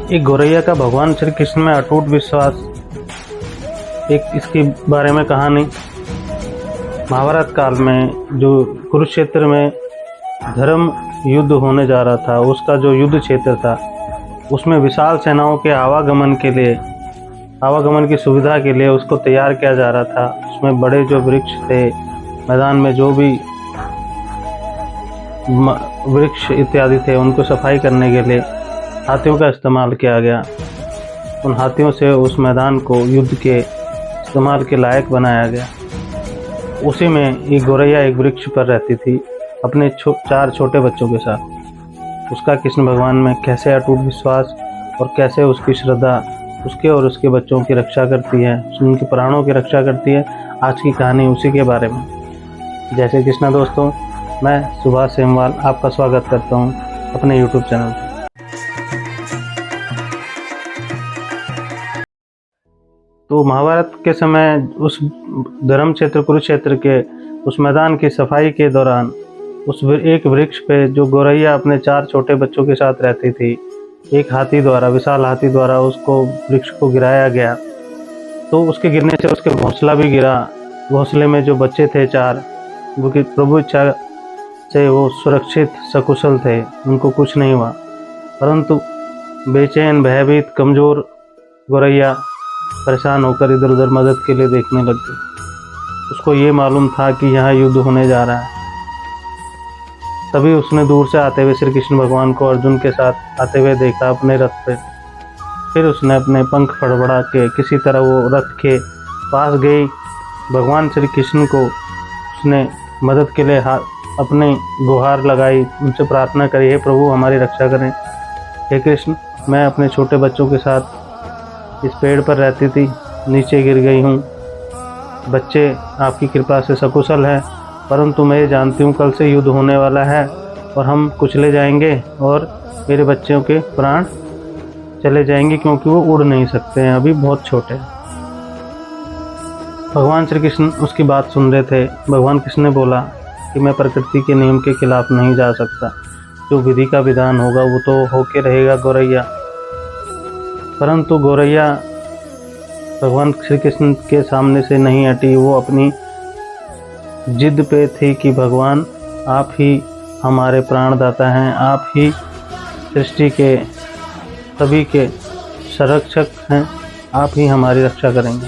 एक गौरैया का भगवान श्री कृष्ण में अटूट विश्वास। एक इसके बारे में कहानी। महाभारत काल में जो कुरुक्षेत्र में धर्म युद्ध होने जा रहा था, उसका जो युद्ध क्षेत्र था उसमें विशाल सेनाओं के आवागमन की सुविधा के लिए उसको तैयार किया जा रहा था। उसमें बड़े जो वृक्ष थे, मैदान में जो भी वृक्ष इत्यादि थे, उनको सफाई करने के लिए हाथियों का इस्तेमाल किया गया। उन हाथियों से उस मैदान को युद्ध के इस्तेमाल के लायक बनाया गया। उसी में एक गौरैया एक वृक्ष पर रहती थी अपने 4 छोटे बच्चों के साथ। उसका कृष्ण भगवान में कैसे अटूट विश्वास और कैसे उसकी श्रद्धा उसके और उसके बच्चों की रक्षा करती है, उनके प्राणों की रक्षा करती है, आज की कहानी उसी के बारे में। जय श्री कृष्ण दोस्तों, मैं सुभाष सेमवाल आपका स्वागत करता हूं अपने यूट्यूब चैनल पर। तो महाभारत के समय उस धर्म क्षेत्र कुरुक्षेत्र के उस मैदान की सफाई के दौरान उस एक वृक्ष पे जो गौरैया अपने 4 छोटे बच्चों के साथ रहती थी, एक विशाल हाथी द्वारा उसको वृक्ष को गिराया गया। तो उसके गिरने से उसके घोंसला भी गिरा। घोंसले में जो बच्चे थे 4, वो कि प्रभु इच्छा से वो सुरक्षित सकुशल थे, उनको कुछ नहीं हुआ। परंतु बेचैन, भयभीत, कमज़ोर गौरैया परेशान होकर इधर उधर मदद के लिए देखने लग गई। उसको ये मालूम था कि यहाँ युद्ध होने जा रहा है। तभी उसने दूर से आते हुए श्री कृष्ण भगवान को अर्जुन के साथ आते हुए देखा अपने रथ पे। फिर उसने अपने पंख फड़फड़ा के किसी तरह वो रथ के पास गई। भगवान श्री कृष्ण को उसने मदद के लिए अपनी गुहार लगाई, उनसे प्रार्थना करी, हे प्रभु हमारी रक्षा करें। हे कृष्ण, मैं अपने छोटे बच्चों के साथ इस पेड़ पर रहती थी, नीचे गिर गई हूँ। बच्चे आपकी कृपा से सकुशल हैं, परंतु मैं ये जानती हूँ कल से युद्ध होने वाला है और हम कुचले जाएंगे और मेरे बच्चों के प्राण चले जाएंगे, क्योंकि वो उड़ नहीं सकते हैं, अभी बहुत छोटे हैं। भगवान श्री कृष्ण उसकी बात सुन रहे थे। भगवान कृष्ण ने बोला कि मैं प्रकृति के नियम के खिलाफ नहीं जा सकता, जो विधि का विधान होगा वो तो होके रहेगा गौरैया। परंतु गौरैया भगवान श्री कृष्ण के सामने से नहीं हटी। वो अपनी जिद पे थी कि भगवान आप ही हमारे प्राणदाता हैं, आप ही सृष्टि के सभी के संरक्षक हैं, आप ही हमारी रक्षा करेंगे।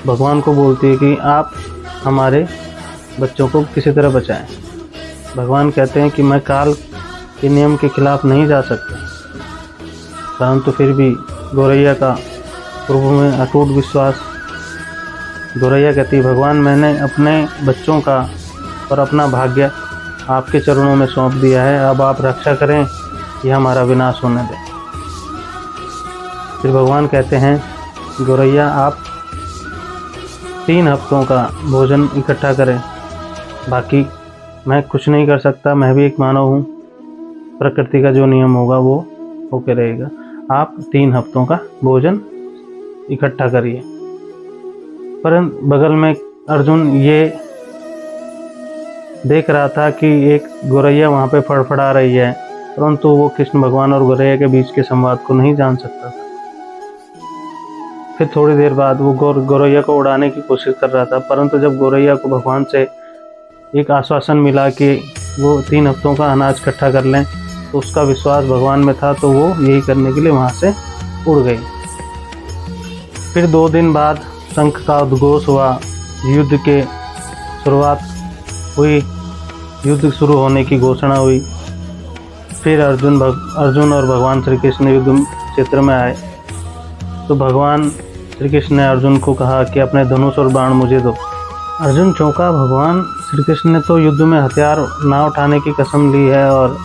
भगवान को बोलती है कि आप हमारे बच्चों को किसी तरह बचाएं। भगवान कहते हैं कि मैं काल के नियम के खिलाफ नहीं जा सकता, परंतु फिर भी गौरैया का प्रभु में अटूट विश्वास। गौरैया कहती, भगवान मैंने अपने बच्चों का और अपना भाग्य आपके चरणों में सौंप दिया है, अब आप रक्षा करें, यह हमारा विनाश होने दें। फिर भगवान कहते हैं, गौरैया आप 3 हफ्तों का भोजन इकट्ठा करें, बाकी मैं कुछ नहीं कर सकता, मैं भी एक मानव हूँ, प्रकृति का जो नियम होगा वो होके रहेगा। आप 3 हफ्तों का भोजन इकट्ठा करिए। परंतु बगल में अर्जुन ये देख रहा था कि एक गौरैया वहाँ पे फड़फड़ा रही है, परंतु वो कृष्ण भगवान और गौरैया के बीच के संवाद को नहीं जान सकता था। फिर थोड़ी देर बाद वो गौरैया को उड़ाने की कोशिश कर रहा था, परंतु जब गौरैया को भगवान से एक आश्वासन मिला कि वो 3 हफ्तों का अनाज इकट्ठा कर लें, तो उसका विश्वास भगवान में था, तो वो यही करने के लिए वहाँ से उड़ गई। फिर 2 दिन बाद शंख का उद्घोष हुआ, युद्ध के शुरुआत हुई, युद्ध शुरू होने की घोषणा हुई। फिर अर्जुन और भगवान श्री कृष्ण युद्ध क्षेत्र में आए। तो भगवान श्री कृष्ण ने अर्जुन को कहा कि अपने धनुष और बाण मुझे दो। अर्जुन चौंका, भगवान श्री कृष्ण ने तो युद्ध में हथियार ना उठाने की कसम ली है और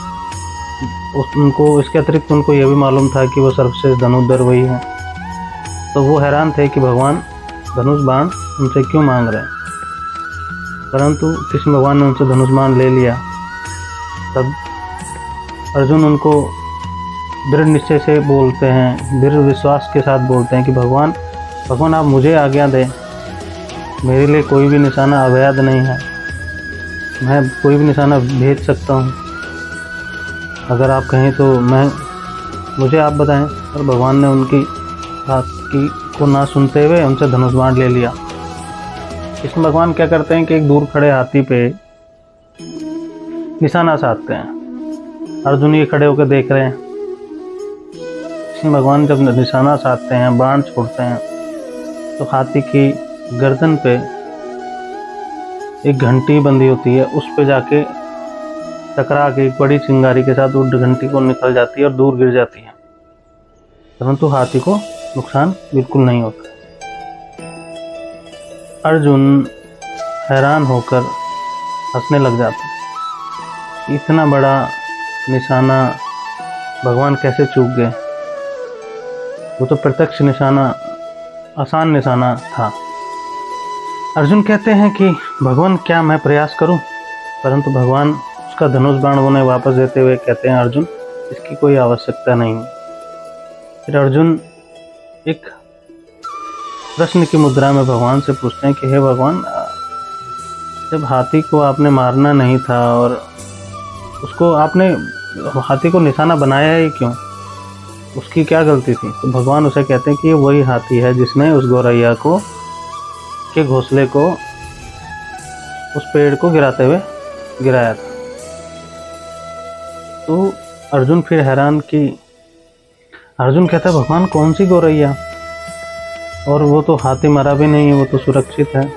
उनको इसके अतिरिक्त उनको यह भी मालूम था कि वो सर्वश्रेष्ठ धनुर्धर वही है। तो वो हैरान थे कि भगवान धनुष बाण उनसे क्यों मांग रहे हैं, परंतु कृष्ण भगवान ने उनसे धनुष बाण ले लिया। तब अर्जुन उनको दृढ़ निश्चय से बोलते हैं, दृढ़ विश्वास के साथ बोलते हैं कि भगवान आप मुझे आज्ञा दें, मेरे लिए कोई भी निशाना अवैध नहीं है, मैं कोई भी निशाना भेज सकता हूँ। अगर आप कहें तो मैं मुझे आप बताएं। और भगवान ने उनकी बात को ना सुनते हुए उनसे धनुष बाण ले लिया। इसमें भगवान क्या करते हैं कि एक दूर खड़े हाथी पे निशाना साधते हैं। अर्जुन ये खड़े होकर देख रहे हैं। इसमें भगवान जब निशाना साधते हैं, बाण छोड़ते हैं, तो हाथी की गर्दन पे एक घंटी बंधी होती है, उस पे जाके टकरा के एक बड़ी चिंगारी के साथ उस घंटी को निकल जाती है और दूर गिर जाती है, परंतु हाथी को नुकसान बिल्कुल नहीं होता। अर्जुन हैरान होकर हंसने लग जाते हैं। इतना बड़ा निशाना भगवान कैसे चूक गए? वो तो प्रत्यक्ष निशाना, आसान निशाना था। अर्जुन कहते हैं कि भगवान क्या मैं प्रयास करूं? परंतु भगवान उसका धनुष बाण उन्हें वापस देते हुए कहते हैं, अर्जुन इसकी कोई आवश्यकता नहीं। फिर अर्जुन एक प्रश्न की मुद्रा में भगवान से पूछते हैं कि हे भगवान, जब हाथी को आपने मारना नहीं था और उसको आपने हाथी को निशाना बनाया ही क्यों? उसकी क्या गलती थी? तो भगवान उसे कहते हैं कि ये वही हाथी है जिसने उस गौरैया को के घोंसले को, उस पेड़ को गिराते हुए गिराया था। तो अर्जुन फिर हैरान कि अर्जुन कहता है, भगवान कौन सी गौरैया? और वो तो हाथी मरा भी नहीं है, वो तो सुरक्षित है,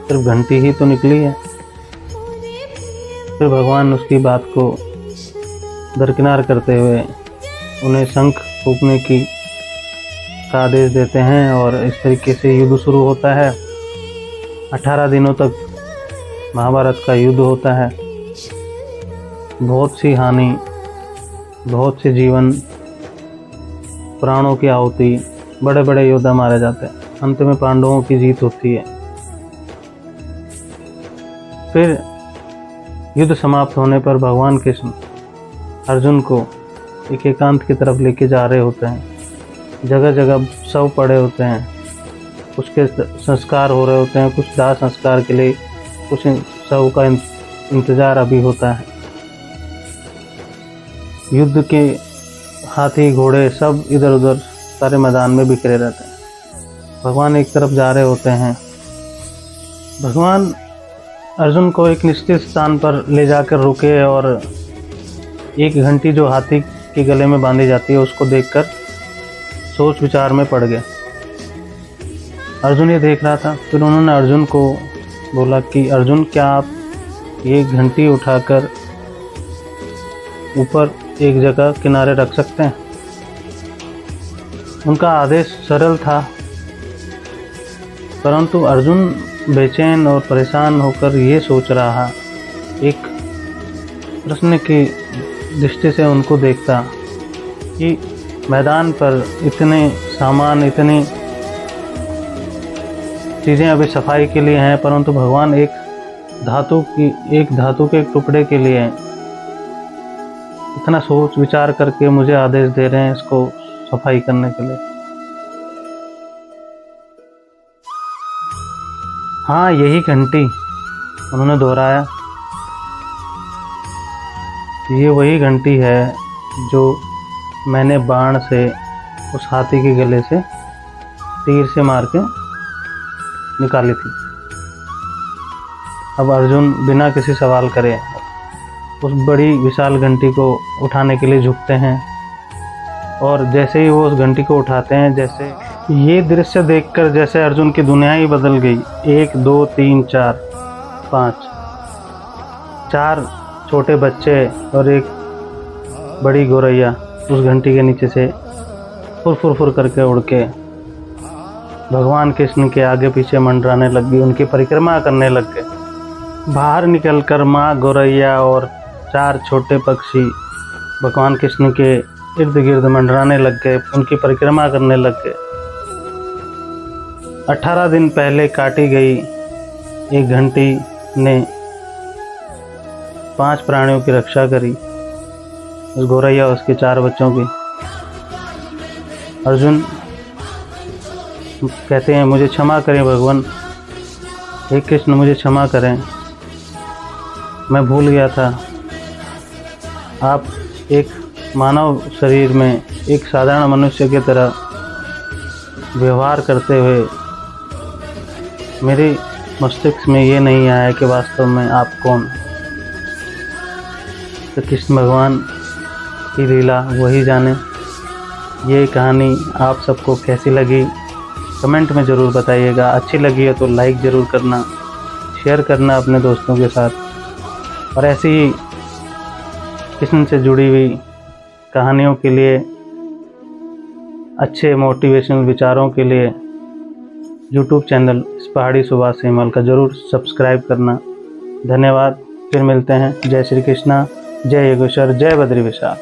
सिर्फ घंटी ही तो निकली है। फिर भगवान उसकी बात को दरकिनार करते हुए उन्हें शंख फूंकने का आदेश देते हैं और इस तरीके से युद्ध शुरू होता है। 18 दिनों तक महाभारत का युद्ध होता है। बहुत सी हानि, बहुत से जीवन, प्राणों की आहुति, बड़े बड़े योद्धा मारे जाते हैं। अंत में पांडवों की जीत होती है। फिर युद्ध समाप्त होने पर भगवान कृष्ण अर्जुन को एक एकांत की तरफ लेके जा रहे होते हैं। जगह जगह शव पड़े होते हैं, कुछ के संस्कार हो रहे होते हैं, कुछ दाह संस्कार के लिए कुछ शव का इंतजार अभी होता है। युद्ध के हाथी घोड़े सब इधर उधर सारे मैदान में बिखरे रहते हैं। भगवान एक तरफ जा रहे होते हैं। भगवान अर्जुन को एक निश्चित स्थान पर ले जाकर रुके और एक घंटी जो हाथी के गले में बांधी जाती है उसको देखकर सोच विचार में पड़ गए। अर्जुन ये देख रहा था। फिर उन्होंने अर्जुन को बोला कि अर्जुन, क्या आप ये घंटी उठाकर ऊपर एक जगह किनारे रख सकते हैं? उनका आदेश सरल था, परंतु अर्जुन बेचैन और परेशान होकर ये सोच रहा, एक प्रश्न की दृष्टि से उनको देखता कि मैदान पर इतने सामान, इतनी चीज़ें अभी सफाई के लिए हैं, परंतु भगवान एक धातु के टुकड़े के लिए इतना सोच विचार करके मुझे आदेश दे रहे हैं इसको सफाई करने के लिए। हाँ, यही घंटी, उन्होंने दोहराया, ये वही घंटी है जो मैंने बाण से उस हाथी के गले से तीर से मार के निकाली थी। अब अर्जुन बिना किसी सवाल करे उस बड़ी विशाल घंटी को उठाने के लिए झुकते हैं और जैसे ही वो उस घंटी को उठाते हैं, जैसे ये दृश्य देखकर जैसे अर्जुन की दुनिया ही बदल गई। 1 2 3 4 5 4 छोटे बच्चे और एक बड़ी गौरैया उस घंटी के नीचे से फुर फुर फुर करके उड़ के भगवान कृष्ण के आगे पीछे मंडराने लग गई, उनकी परिक्रमा करने लग गए। बाहर निकलकर माँ गौरैया और 4 छोटे पक्षी भगवान कृष्ण के इर्द गिर्द मंडराने लग गए, उनकी परिक्रमा करने लग गए। 18 दिन पहले काटी गई एक घंटी ने 5 प्राणियों की रक्षा करी, उस गौरैया और उसके 4 बच्चों की। अर्जुन कहते हैं, मुझे क्षमा करें भगवान, हे कृष्ण मुझे क्षमा करें, मैं भूल गया था। आप एक मानव शरीर में एक साधारण मनुष्य की तरह व्यवहार करते हुए मेरे मस्तिष्क में ये नहीं आया कि वास्तव में आप कौन हैं। तो कृष्ण भगवान की लीला वही जाने। ये कहानी आप सबको कैसी लगी कमेंट में ज़रूर बताइएगा। अच्छी लगी हो तो लाइक ज़रूर करना, शेयर करना अपने दोस्तों के साथ। और ऐसी ही कृष्ण से जुड़ी हुई कहानियों के लिए, अच्छे मोटिवेशनल विचारों के लिए यूट्यूब चैनल इस पहाड़ी सुभाष हेमल का ज़रूर सब्सक्राइब करना। धन्यवाद। फिर मिलते हैं। जय श्री कृष्णा, जय योगेश्वर, जय बद्री विशाल।